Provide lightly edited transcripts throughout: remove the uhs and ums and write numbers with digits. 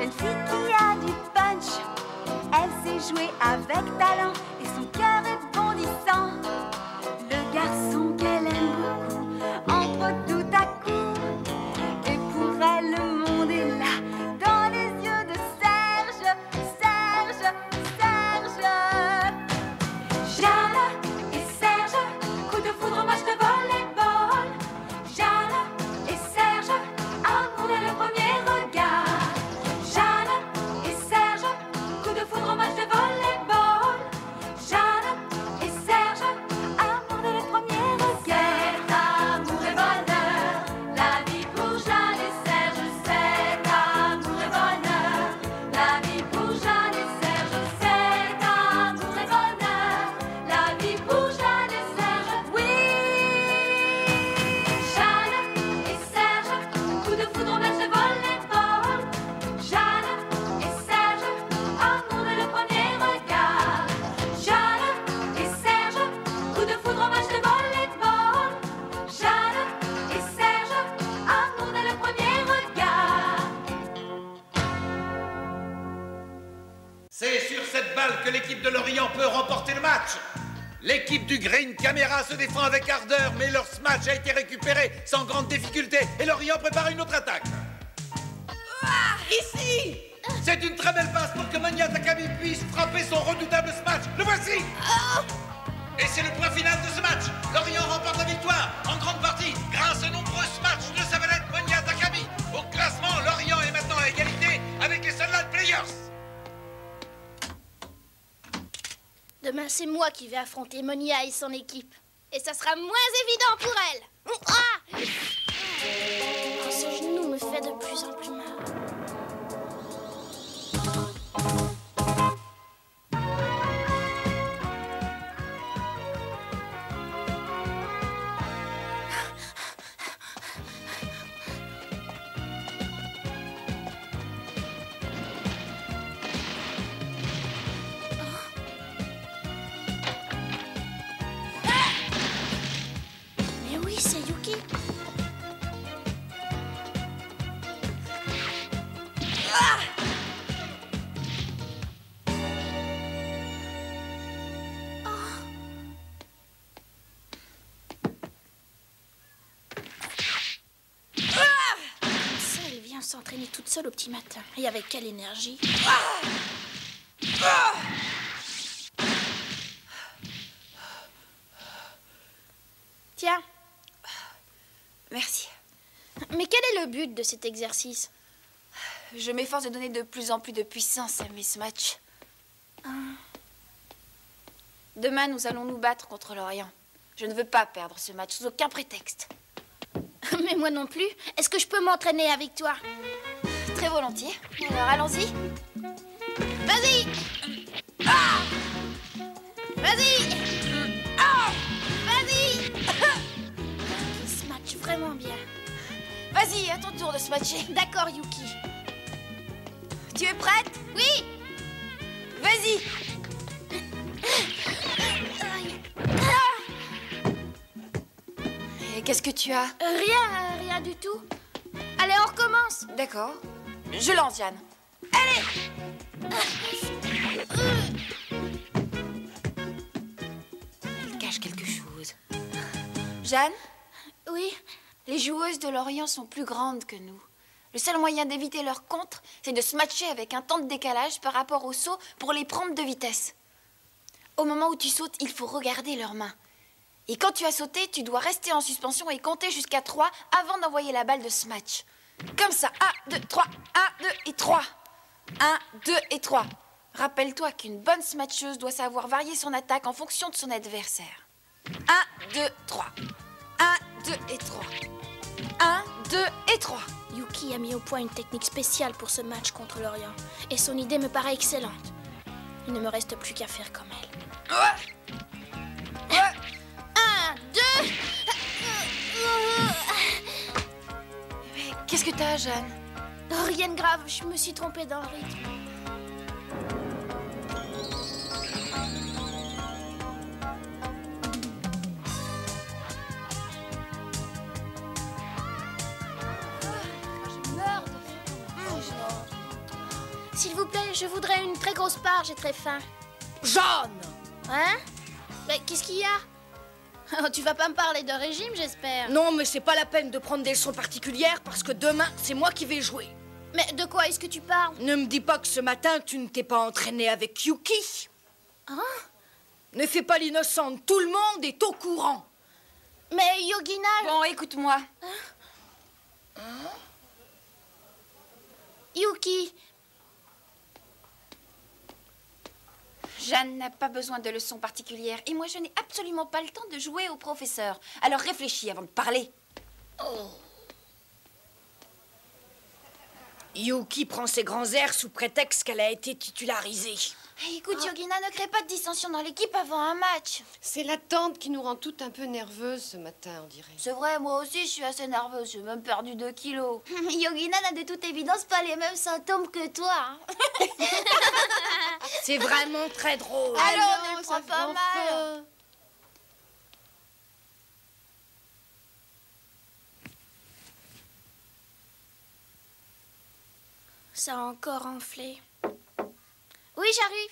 Cette fille qui a du punch, elle sait jouer avec talent et son cœur est bondissant. Le garçon qu'elle aime beaucoup entre tout à coup. Et pour elle, le monde est là, dans les yeux de Serge, Serge, Serge. Jeanne et Serge, coup de foudre, match de volleyball. Jeanne et Serge, amour dès le premier regard. Jeanne et Serge, coup de foudre, match de volleyball. Jeanne et Serge, amour dès le premier regard. C'est amour et bonheur, la vie pour Jeanne et Serge. C'est amour et bonheur, la vie pour Jeanne et Serge. C'est amour et bonheur, la vie pour Jeanne et Serge. Oui, Jeanne et Serge, coup de foudre, match de volleyball. Jeanne et Serge, amour dès le premier regard. Jeanne et Serge, coup de foudre, match de volleyball. Jeanne et Serge, amour dès le premier regard. C'est sur cette balle que l'équipe de Lorient peut remporter le match. L'équipe du Green Camera se défend avec ardeur, mais leur smash a été récupéré sans grande difficulté et Lorient prépare une autre attaque. Ici! C'est une très belle passe pour que Monia Takami puisse frapper son redoutable smash. Le voici! Et c'est le point final de ce match. Lorient remporte la victoire, en grande partie, grâce aux nombreux smash de sa vedette Monia Takami. Au classement, Lorient est maintenant à égalité avec les Sunlight Players. Demain, c'est moi qui vais affronter Monia et son équipe. Et ça sera moins évident pour elle. Ah! Oh, ce genou me fait de plus en plus mal. Mais oui, c'est Yuki. Ça, elle vient s'entraîner toute seule au petit matin. Et avec quelle énergie. Tiens. Merci. Mais quel est le but de cet exercice? Je m'efforce de donner de plus en plus de puissance à mes matchs. Demain, nous allons nous battre contre Lorient. Je ne veux pas perdre ce match sous aucun prétexte. Mais moi non plus. Est-ce que je peux m'entraîner avec toi? Très volontiers. Alors, allons-y. Vas-y! Ah! Vas-y! Ah! Vas-y! Il se match vraiment bien. Vas-y, à ton tour de se matcher. D'accord, Yuki. Tu es prête? Oui! Vas-y. Et qu'est-ce que tu as? Rien du tout. Allez, on recommence. D'accord. Je lance, Jeanne. Allez! Elle cache quelque chose. Jeanne? Oui? Les joueuses de Lorient sont plus grandes que nous. Le seul moyen d'éviter leur contre, c'est de se matcher avec un temps de décalage par rapport au saut pour les prendre de vitesse. Au moment où tu sautes, il faut regarder leurs mains. Et quand tu as sauté, tu dois rester en suspension et compter jusqu'à 3 avant d'envoyer la balle de ce match. Comme ça, 1, 2, 3, 1, 2 et 3. 1, 2 et 3. Rappelle-toi qu'une bonne smatcheuse doit savoir varier son attaque en fonction de son adversaire. 1, 2, 3. 1, 2 et 3. 1, 2 et 3. Yuki a mis au point une technique spéciale pour ce match contre Lorient. Et son idée me paraît excellente. Il ne me reste plus qu'à faire comme elle. Ouais. 1, 2... Mais qu'est-ce que t'as, Jeanne? Oh, rien de grave, je me suis trompée dans le rythme. Je meurs de faim. S'il vous plaît, je voudrais une très grosse part, j'ai très faim. Jeanne! Hein? Mais qu'est-ce qu'il y a? Tu vas pas me parler de régime, j'espère. Non, mais c'est pas la peine de prendre des leçons particulières parce que demain, c'est moi qui vais jouer. Mais de quoi est-ce que tu parles? Ne me dis pas que ce matin, tu ne t'es pas entraîné avec Yuki. Hein? Ne fais pas l'innocente, tout le monde est au courant. Mais Yogina... Bon, écoute-moi. Yuki, Jeanne n'a pas besoin de leçons particulières. Et moi, je n'ai absolument pas le temps de jouer au professeur. Alors réfléchis avant de parler. Yuki prend ses grands airs sous prétexte qu'elle a été titularisée. Écoute, Yogina, ne crée pas de dissension dans l'équipe avant un match. C'est l'attente qui nous rend toutes un peu nerveuses ce matin, on dirait. C'est vrai, moi aussi, je suis assez nerveuse. J'ai même perdu 2 kilos. Yogina n'a de toute évidence pas les mêmes symptômes que toi. Hein. C'est vraiment très drôle. Alors, non, ne ça prends pas fait mal. enfin. ça a encore enflé. Oui, j'arrive.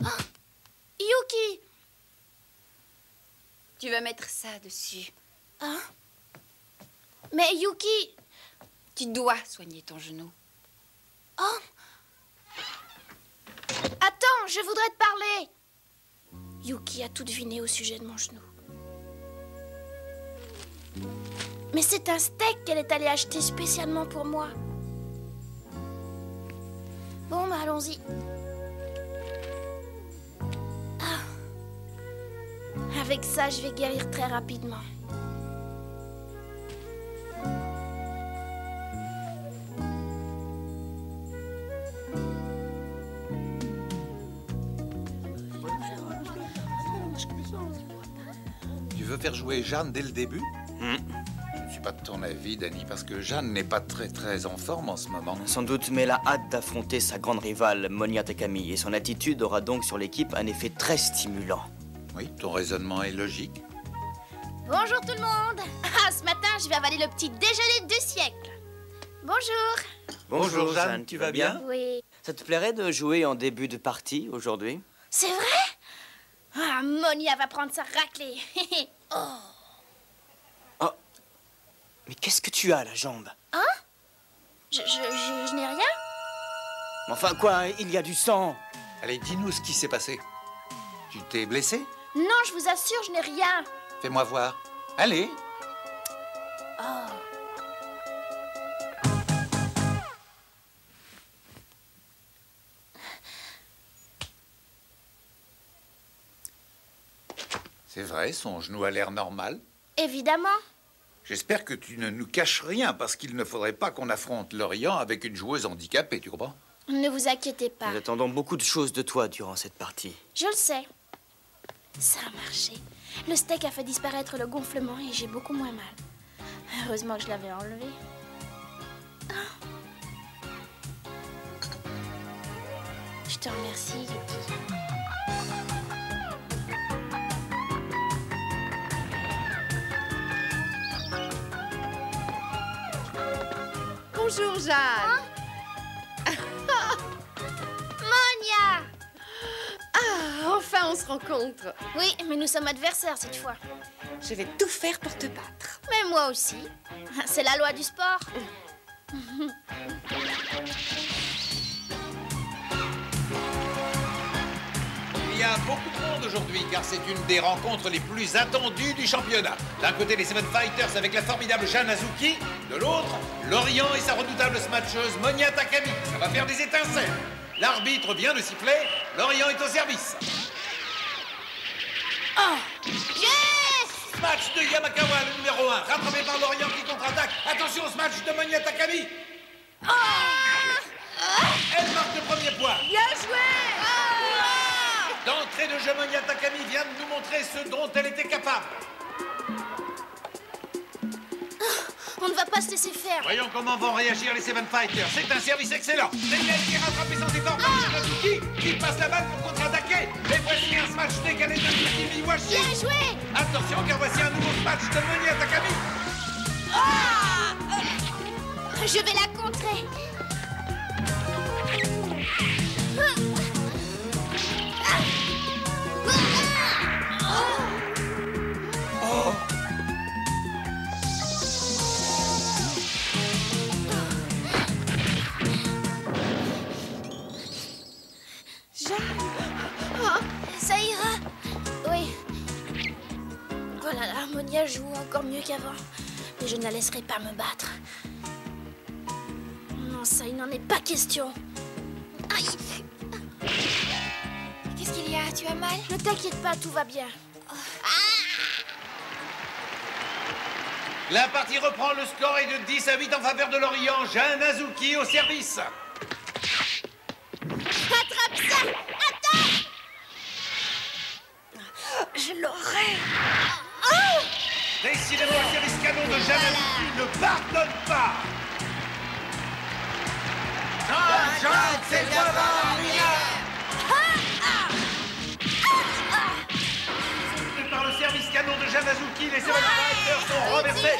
Oh. Yuki! Tu vas mettre ça dessus. Hein? Mais Yuki... Tu dois soigner ton genou. Oh! Attends, je voudrais te parler. Yuki a tout deviné au sujet de mon genou. Mais c'est un steak qu'elle est allée acheter spécialement pour moi. Bon, bah allons-y. Ah. Avec ça, je vais guérir très rapidement. Tu veux faire jouer Jeanne dès le début? Je ne suis pas de ton avis, Danny, parce que Jeanne n'est pas très en forme en ce moment. Sans doute, mais elle a hâte d'affronter sa grande rivale, Monia Takami, et son attitude aura donc sur l'équipe un effet très stimulant. Oui, ton raisonnement est logique. Bonjour tout le monde. Ah, ce matin, je vais avaler le petit déjeuner du siècle. Bonjour. Bonjour Jeanne, tu vas bien? Oui. Ça te plairait de jouer en début de partie aujourd'hui? C'est vrai? Ah, Monia va prendre sa raclée. Oh, mais qu'est-ce que tu as à la jambe? Hein? Je n'ai rien? Enfin quoi, il y a du sang. Allez, dis-nous ce qui s'est passé. Tu t'es blessé? Non, je vous assure, je n'ai rien. Fais-moi voir. Allez. Oh. C'est vrai, son genou a l'air normal. Évidemment. J'espère que tu ne nous caches rien, parce qu'il ne faudrait pas qu'on affronte Lorient avec une joueuse handicapée, tu comprends? Ne vous inquiétez pas. Nous attendons beaucoup de choses de toi durant cette partie. Je le sais. Ça a marché. Le steak a fait disparaître le gonflement et j'ai beaucoup moins mal. Heureusement que je l'avais enlevé. Je te remercie, Yuki. Bonjour, Jeanne. Monia! Ah, enfin, on se rencontre. Oui, mais nous sommes adversaires cette fois. Je vais tout faire pour te battre. Mais moi aussi. C'est la loi du sport. Il y a beaucoup de monde aujourd'hui, car c'est une des rencontres les plus attendues du championnat. D'un côté, les Seven Fighters avec la formidable Jeanne Azuki. De l'autre, Lorient et sa redoutable smatcheuse Monia Takami. Ça va faire des étincelles. L'arbitre vient de siffler. Lorient est au service. Yes! Smash de Yamakawa, le numéro 1. Rattrapé par Lorient qui contre-attaque. Attention au smash de Monia Takami. Elle marque le premier point. Bien joué! D'entrée de jeu, Monia Takami vient de nous montrer ce dont elle était capable. On ne va pas se laisser faire. Voyons comment vont réagir les Seven Fighters. C'est un service excellent. C'est elle qui a rattrapé sans effort par Shirazuki, qui passe la balle pour contre-attaquer. Et voici un smash décalé de Yuki Miwashi. Bien joué! Attention, car voici un nouveau smash de Monia Takami. Je vais la contrer. Ça ira. Oui. Voilà, Monia joue encore mieux qu'avant. Mais je ne la laisserai pas me battre. Non, ça, il n'en est pas question. Aïe. Qu'est-ce qu'il y a? Tu as mal? Ne t'inquiète pas, tout va bien. La partie reprend, le score est de 10 à 8 en faveur de Lorient. Jeanne Azuki au service. Attrape ça! Attends! Je l'aurai. Oh! Décidément, le service canon de Jeanne Azuki ne pardonne pas. Jeanne, c'est toi là, par le service canon de Jeanne Azuki, les Seven Fighters sont renversés.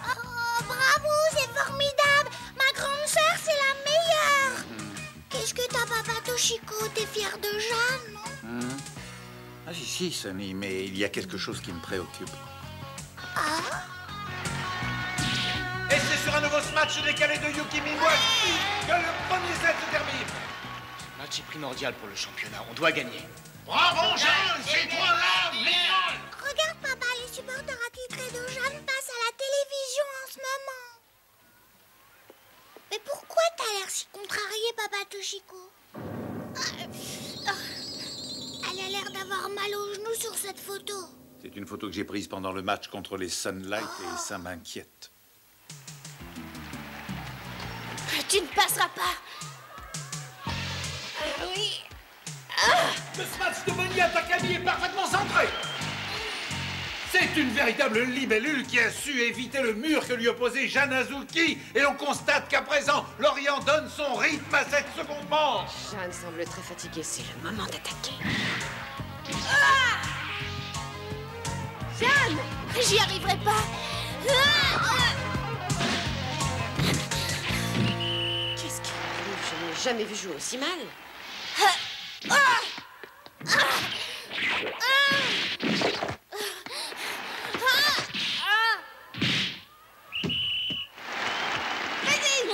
Oh, bravo, c'est formidable! Ma grande sœur, c'est la meilleure! Qu'est-ce que t'as, Papa Toshiko? T'es fière de Jeanne, non? Ah si, Sonny, mais il y a quelque chose qui me préoccupe. Et c'est sur un nouveau match décalé de Yuki Miwashi que le premier set se termine. Ce match est primordial pour le championnat. On doit gagner. Bravo, Jeanne, c'est toi là, meilleure. Regarde, Papa, les supporters attitrés de Jeanne passent à la télévision en ce moment. Mais pourquoi t'as l'air si contrarié, Papa Toshiko? Elle a l'air d'avoir mal aux genoux sur cette photo. C'est une photo que j'ai prise pendant le match contre les Sunlight et ça m'inquiète. Tu ne passeras pas. Oui. Le smash de Monia Takami est parfaitement centré. C'est une véritable libellule qui a su éviter le mur que lui opposait Jeanne Azuki. Et l'on constate qu'à présent, Lorient donne son rythme à cette seconde manche. Jeanne semble très fatiguée, c'est le moment d'attaquer. Jeanne, j'y arriverai pas. Qu'est-ce qui arrive? Je n'ai jamais vu jouer aussi mal.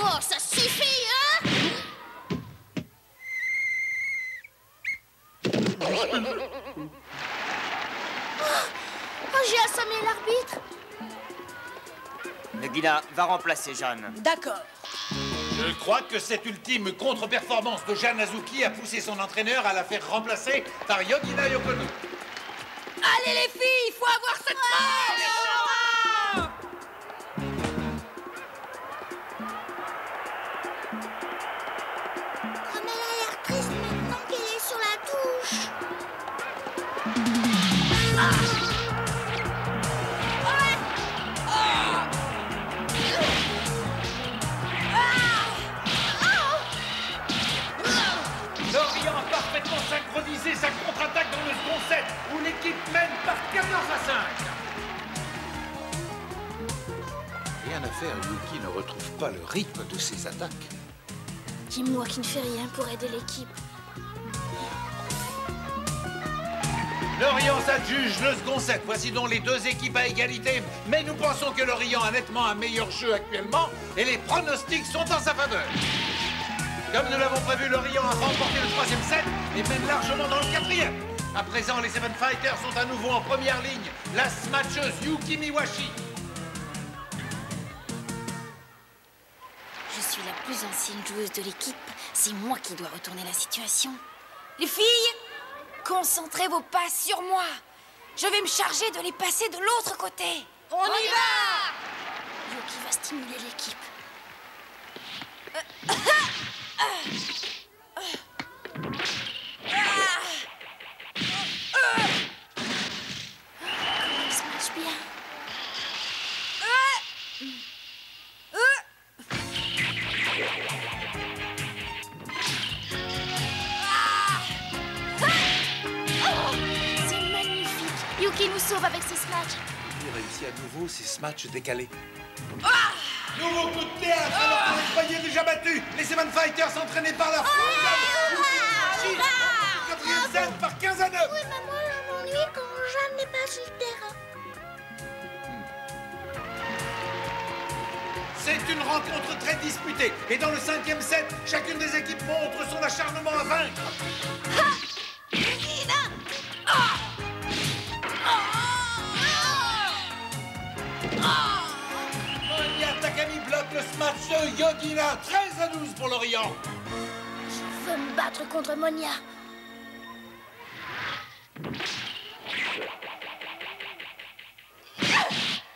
Oh, ça suffit, hein? Oh, j'ai assommé l'arbitre. Nagina va remplacer Jeanne. D'accord. Je crois que cette ultime contre-performance de Jeanne Azuki a poussé son entraîneur à la faire remplacer par Yogina Yokono. Allez les filles, il faut avoir cette balle! Comme elle a l'air triste maintenant qu'elle est sur la touche. Lorient a parfaitement synchronisé sa contre-attaque dans le second set, où l'équipe mène par 14-5. Rien à faire, Yuki ne retrouve pas le rythme de ses attaques. Dis-moi qui ne fait rien pour aider l'équipe. Lorient s'adjuge le second set. Voici donc les deux équipes à égalité. Mais nous pensons que Lorient a nettement un meilleur jeu actuellement et les pronostics sont en sa faveur. Comme nous l'avons prévu, Lorient a remporté le troisième set et mène largement dans le quatrième. À présent, les Seven Fighters sont à nouveau en première ligne. La smatcheuse Yuki Miwashi. Je suis la plus ancienne joueuse de l'équipe. C'est moi qui dois retourner la situation. Les filles, concentrez vos pas sur moi. Je vais me charger de les passer de l'autre côté. On y va! Yuki va stimuler l'équipe. Elle se marche bien. C'est magnifique. Yuki nous sauve avec ses smash. Il réussit à nouveau ses matchs décalés. Nouveau coup de théâtre alors qu'on les croyait déjà battus. Les Seven Fighters entraînés par la quatrième set par 15 à 9. Oui, mais moi, je m'ennuie quand Jeanne n'est pas sur le terrain. C'est une rencontre très disputée. Et dans le 5e set, chacune des équipes montre son acharnement à vaincre. Monia Takami bloque le smash de Yogina. 13 à 12 pour l'Orient. Je veux me battre contre Monia.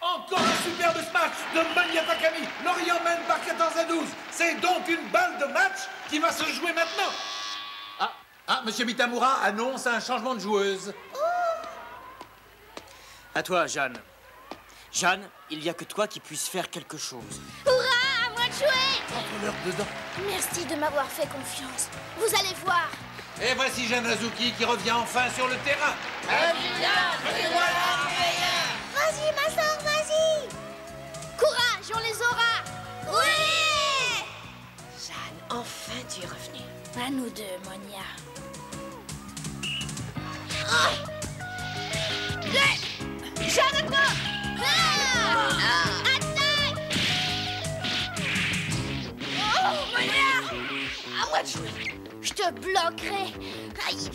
Encore un superbe smash de Monia Takami. L'Orient mène par 14 à 12. C'est donc une balle de match qui va se jouer maintenant. Monsieur Mitamura annonce un changement de joueuse. À toi, Jeanne. Jeanne, il n'y a que toi qui puisse faire quelque chose. Hurrah, à moi de jouer! Entre-leur dedans. Merci de m'avoir fait confiance. Vous allez voir. Et voici Jeanne Azuki qui revient enfin sur le terrain. Vas-y, ma soeur, vas-y! Courage, on les aura! Oui! Jeanne, enfin tu es revenue. À nous deux, Monia. Jeanne, à toi! Attaque! Oh, Monia! À moi de jouer. Je te bloquerai. Aïe.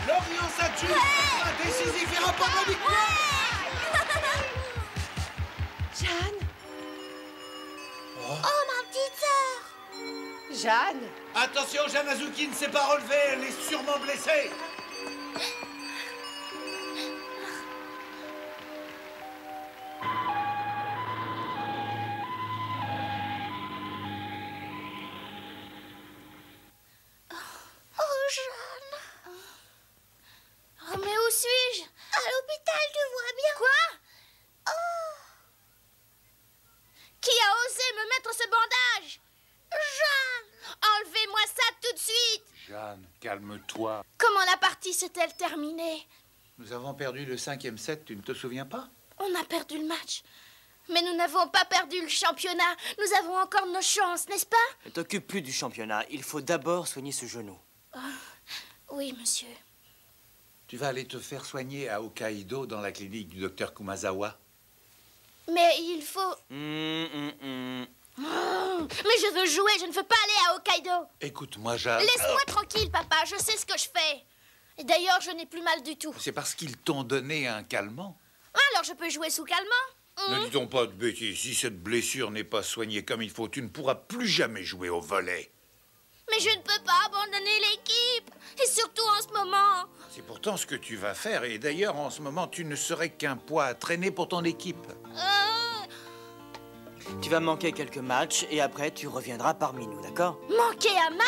L'Orient s'attue. Un décisif et remporte la victoire. Jeanne? Oh, ma petite sœur! Jeanne? Attention, Jeanne Azuki ne s'est pas relevée. Elle est sûrement blessée. Oh, Jeanne. Oh, mais où suis-je? À l'hôpital, tu vois bien. Quoi? Oh. Qui a osé me mettre ce bandage? Jeanne! Enlevez-moi ça tout de suite! Jeanne, calme-toi. Comment la partie s'est-elle terminée? Nous avons perdu le 5e set, tu ne te souviens pas? On a perdu le match. Mais nous n'avons pas perdu le championnat. Nous avons encore nos chances, n'est-ce pas? Ne t'occupe plus du championnat. Il faut d'abord soigner ce genou. Oui, monsieur. Tu vas aller te faire soigner à Hokkaido dans la clinique du docteur Kumazawa. Mais il faut... Oh, mais je veux jouer, je ne veux pas aller à Hokkaido. Écoute-moi, Jeanne. Laisse-moi tranquille, papa, je sais ce que je fais. Et d'ailleurs, je n'ai plus mal du tout. C'est parce qu'ils t'ont donné un calmant. Alors je peux jouer sous calmant? Ne dis-donc pas de bêtises. Si cette blessure n'est pas soignée comme il faut, tu ne pourras plus jamais jouer au volley. Mais je ne peux pas abandonner l'équipe. Et surtout en ce moment. C'est pourtant ce que tu vas faire. Et d'ailleurs, en ce moment, tu ne serais qu'un poids à traîner pour ton équipe. Tu vas manquer quelques matchs et après tu reviendras parmi nous, d'accord? Manquer un match?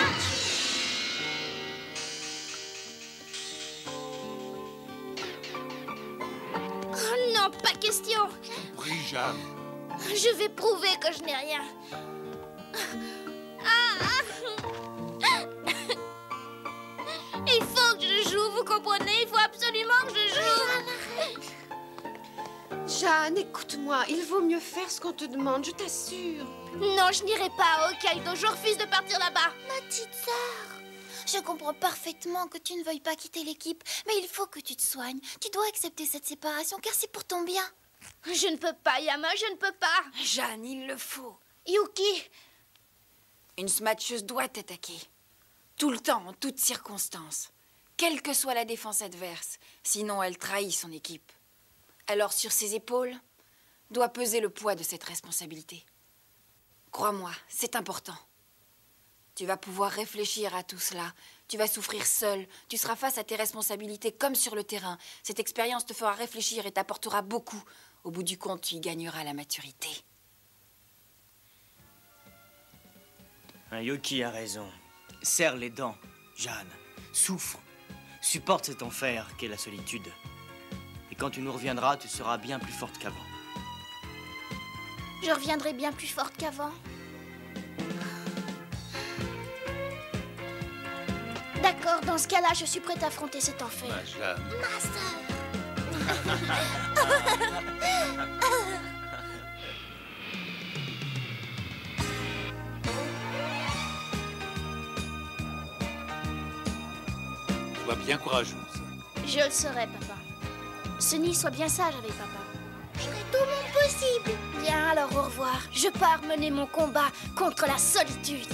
Oh non, pas question. Prie, Jeanne. Je vais prouver que je n'ai rien. Il faut que je joue, vous comprenez? Il faut absolument que je joue. Jeanne, écoute-moi, il vaut mieux faire ce qu'on te demande, je t'assure. Non, je n'irai pas à Hokkaido. Je refuse de partir là-bas. Ma petite sœur. Je comprends parfaitement que tu ne veuilles pas quitter l'équipe, mais il faut que tu te soignes. Tu dois accepter cette séparation, car c'est pour ton bien. Je ne peux pas, Yama, je ne peux pas. Jeanne, il le faut. Yuki. Une smatcheuse doit attaquer. Tout le temps, en toutes circonstances. Quelle que soit la défense adverse. Sinon, elle trahit son équipe. Alors, sur ses épaules, doit peser le poids de cette responsabilité. Crois-moi, c'est important. Tu vas pouvoir réfléchir à tout cela. Tu vas souffrir seul. Tu seras face à tes responsabilités comme sur le terrain. Cette expérience te fera réfléchir et t'apportera beaucoup. Au bout du compte, tu y gagneras la maturité. Yuki a raison. Serre les dents, Jeanne. Souffre. Supporte cet enfer qu'est la solitude. Et quand tu nous reviendras, tu seras bien plus forte qu'avant. Je reviendrai bien plus forte qu'avant. D'accord, dans ce cas-là, je suis prête à affronter cet enfer. Ma Jeanne. Ma sœur. Sois bien courageuse. Je le serai, papa. Sunny, sois bien sage avec papa. Je ferai tout mon possible. Bien, alors au revoir. Je pars mener mon combat contre la solitude.